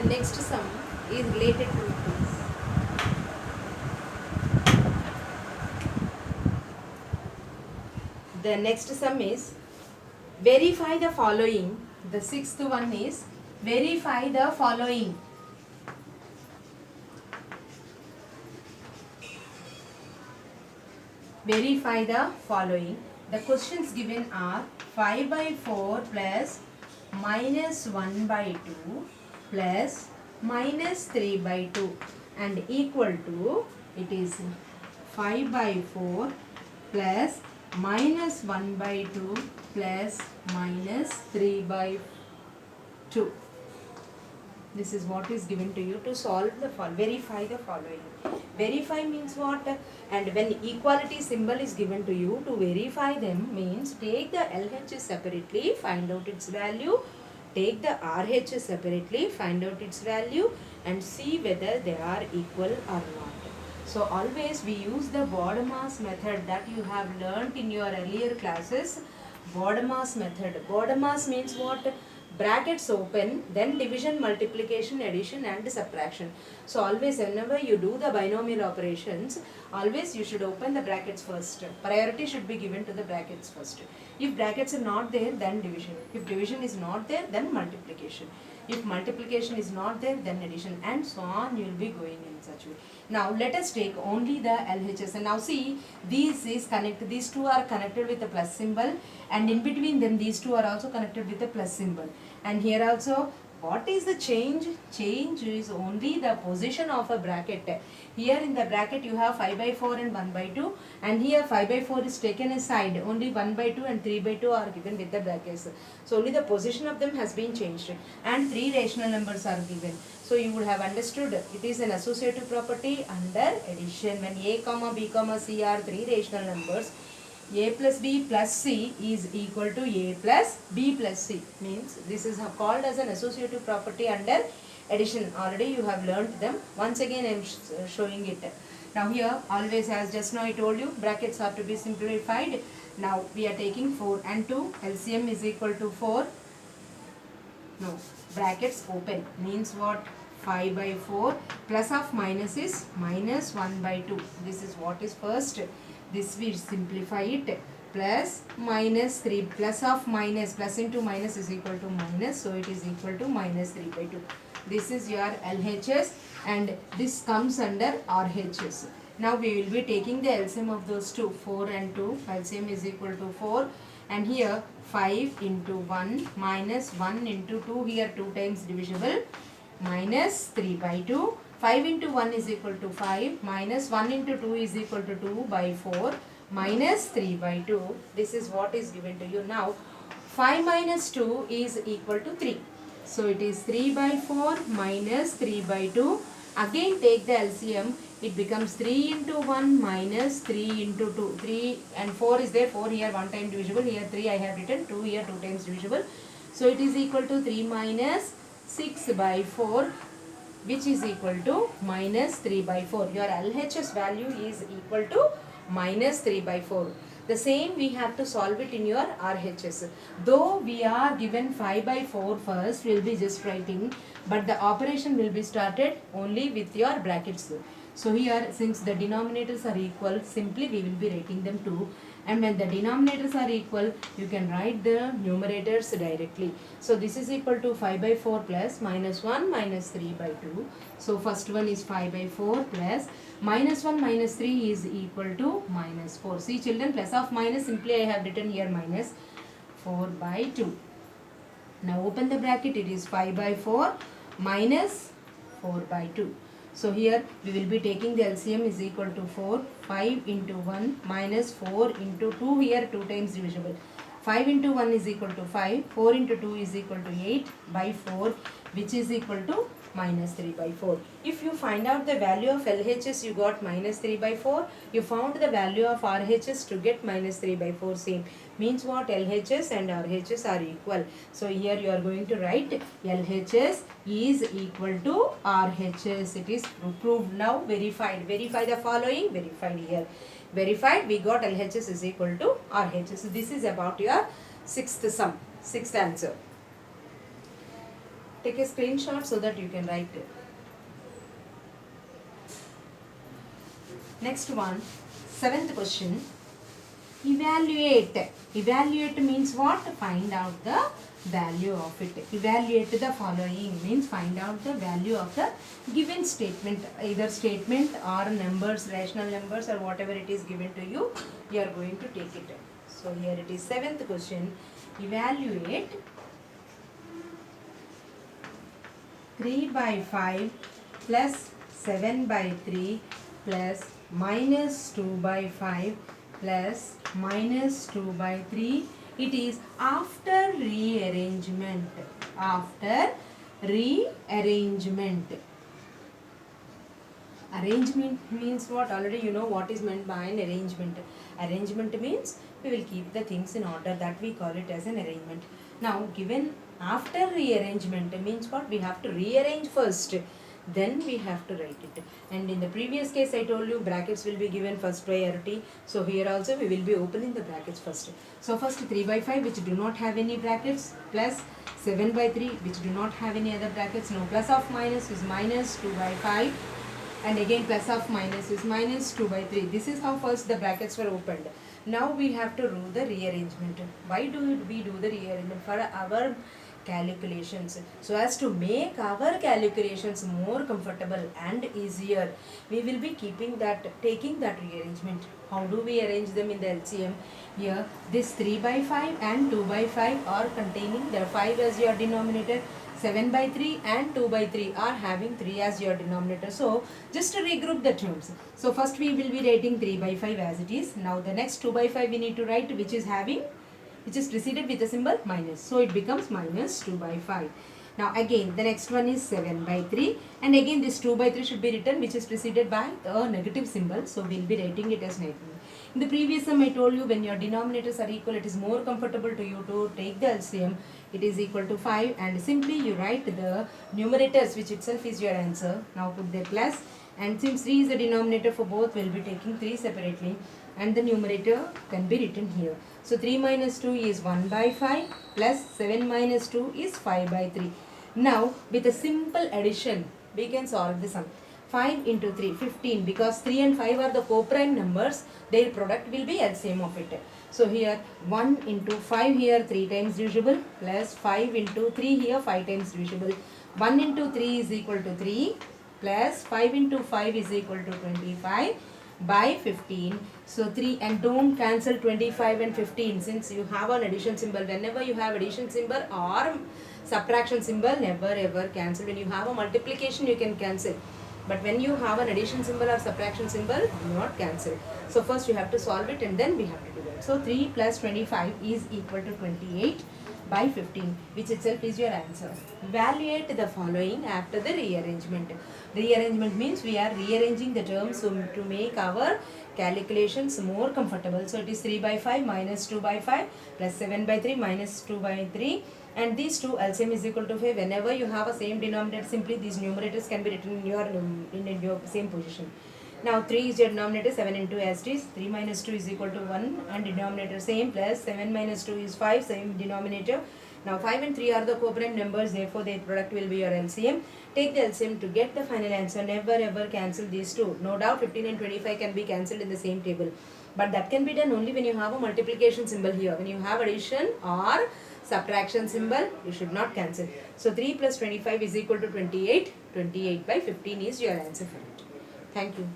next sum is related to this. The next sum is verify the following. The sixth one is verify the following. Verify the following. The questions given are 5 by 4 plus minus 1 by 2 plus minus 3 by 2 and equal to, it is 5 by 4 plus minus 1 by 2 plus minus 3 by 2. This is what is given to you to solve the verify the following. Verify means what? And when equality symbol is given to you, to verify them means take the LHS separately, find out its value. Take the RH separately, find out its value and see whether they are equal or not. So always we use the BODMAS method that you have learnt in your earlier classes. BODMAS method. BODMAS means what? Brackets open, then division, multiplication, addition and subtraction. So always whenever you do the binomial operations, always you should open the brackets first. Priority should be given to the brackets first. If brackets are not there, then division. If division is not there, then multiplication. If multiplication is not there, then addition, and so on. You will be going in such way. Now let us take only the LHS, and now see, these two are connected with the plus symbol, and in between them these two are also connected with the plus symbol. And here also, what is the change? Change is only the position of a bracket. Here in the bracket you have 5 by 4 and 1 by 2, and here 5 by 4 is taken aside, only 1 by 2 and 3 by 2 are given with the brackets. So only the position of them has been changed, and 3 rational numbers are given. So you would have understood it is an associative property under addition. When a comma b comma c are 3 rational numbers, a plus b plus c is equal to a plus b plus c, means this is called as an associative property under addition. Already you have learnt them. Once again I am showing it. Now here always, as just now I told you, brackets are to be simplified. Now we are taking 4 and 2, LCM is equal to 4. No, brackets open means what? 5 by 4 plus of minus is minus 1 by 2. This is what is first. This we simplify it, plus minus 3, plus of minus, plus into minus is equal to minus, so it is equal to minus 3 by 2. This is your LHS and this comes under RHS. Now we will be taking the LCM of those two, 4 and 2. LCM is equal to 4, and here 5 into 1 minus 1 into 2, here 2 times divisible, minus 3 by 2. 5 into 1 is equal to 5, minus 1 into 2 is equal to 2 by 4, minus 3 by 2. This is what is given to you. Now 5 minus 2 is equal to 3. So it is 3 by 4 minus 3 by 2. Again take the LCM. It becomes 3 into 1 minus 3 into 2. 3 and 4 is there. 4 here 1 time divisible. Here 3 I have written. 2 here 2 times divisible. So it is equal to 3 minus 6 by 4, which is equal to minus 3 by 4. Your LHS value is equal to minus 3 by 4. The same we have to solve it in your RHS. Though we are given 5 by 4 first, we will be just writing, but the operation will be started only with your brackets. So here, since the denominators are equal, simply we will be writing them 2. And when the denominators are equal, you can write the numerators directly. So this is equal to 5 by 4 plus minus 1 minus 3 by 2. So first one is 5 by 4 plus minus 1 minus 3 is equal to minus 4. See children, plus of minus, simply I have written here minus 4 by 2. Now open the bracket, it is 5 by 4 minus 4 by 2. So here we will be taking the LCM is equal to 4. 5 into 1 minus 4 into 2, here 2 times divisible. 5 into 1 is equal to 5. 4 into 2 is equal to 8 by 4, which is equal to minus 3 by 4. If you find out the value of LHS, you got minus 3 by 4. You found the value of RHS to get minus 3 by 4 same. Means what? LHS and RHS are equal. So here you are going to write LHS is equal to RHS. It is proved. Now verified. Verify the following. Verified here. Verified. We got LHS is equal to RHS. So this is about your sixth sum. Sixth answer. Take a screenshot so that you can write it. Next one, seventh question. Evaluate. Evaluate means what? Find out the value of it. Evaluate the following means find out the value of the given statement. Either statement or numbers, rational numbers or whatever it is given to you, you are going to take it. So here it is seventh question. Evaluate 3 by 5 plus 7 by 3 plus minus 2 by 5 plus minus 2 by 3. It is after rearrangement. After rearrangement. Arrangement means what? Already you know what is meant by an arrangement. Arrangement means we will keep the things in order, that we call it as an arrangement. Now given after rearrangement means what? We have to rearrange first, then we have to write it. And in the previous case I told you brackets will be given first priority. So here also we will be opening the brackets first. So first 3 by 5 which do not have any brackets plus 7 by 3 which do not have any other brackets. No plus of minus is minus 2 by 5 and again plus of minus is minus 2 by 3. This is how first the brackets were opened. Now we have to do the rearrangement. Why do we do the rearrangement? For our calculations, so as to make our calculations more comfortable and easier, we will be taking that rearrangement. How do we arrange them in the LCM? Here this 3 by 5 and 2 by 5 are containing the 5 as your denominator, 7 by 3 and 2 by 3 are having 3 as your denominator. So just to regroup the terms, so first we will be writing 3 by 5 as it is. Now the next 2 by 5 we need to write, which is preceded with the symbol minus. So it becomes minus 2 by 5. Now again the next one is 7 by 3 and again this 2 by 3 should be written, which is preceded by the negative symbol. So we will be writing it as negative. In the previous sum I told you when your denominators are equal, it is more comfortable to you to take the LCM. It is equal to 5 and simply you write the numerators, which itself is your answer. Now put the plus, and since 3 is the denominator for both, we will be taking 3 separately and the numerator can be written here. So 3 minus 2 is 1 by 5 plus 7 minus 2 is 5 by 3. Now with a simple addition we can solve the sum. 5 into 3, 15, because 3 and 5 are the co-prime numbers, their product will be LCM of it. So here 1 into 5 here 3 times divisible plus 5 into 3 here 5 times divisible. 1 into 3 is equal to 3 plus 5 into 5 is equal to 25 by 15. So 3, and don't cancel 25 and 15 since you have an addition symbol. Whenever you have addition symbol or subtraction symbol, never ever cancel. When you have a multiplication you can cancel, but when you have an addition symbol or subtraction symbol, do not cancel. So first you have to solve it and then we have to do that. So 3 plus 25 is equal to 28 by 15, which itself is your answer. Evaluate the following after the rearrangement. Rearrangement means we are rearranging the terms to make our calculations more comfortable. So it is 3 by 5 minus 2 by 5 plus 7 by 3 minus 2 by 3. And these two LCM is equal to 5. Whenever you have a same denominator, simply these numerators can be written in your same position. Now 3 is your denominator, 7 into as it is. 3 minus 2 is equal to 1 and denominator same, plus 7 minus 2 is 5, same denominator. Now 5 and 3 are the co-prime numbers, therefore their product will be your LCM. Take the LCM to get the final answer. Never ever cancel these two. No doubt 15 and 25 can be cancelled in the same table. But that can be done only when you have a multiplication symbol here. When you have addition or subtraction symbol, you should not cancel. So 3 plus 25 is equal to 28. 28 by 15 is your answer for it. Thank you.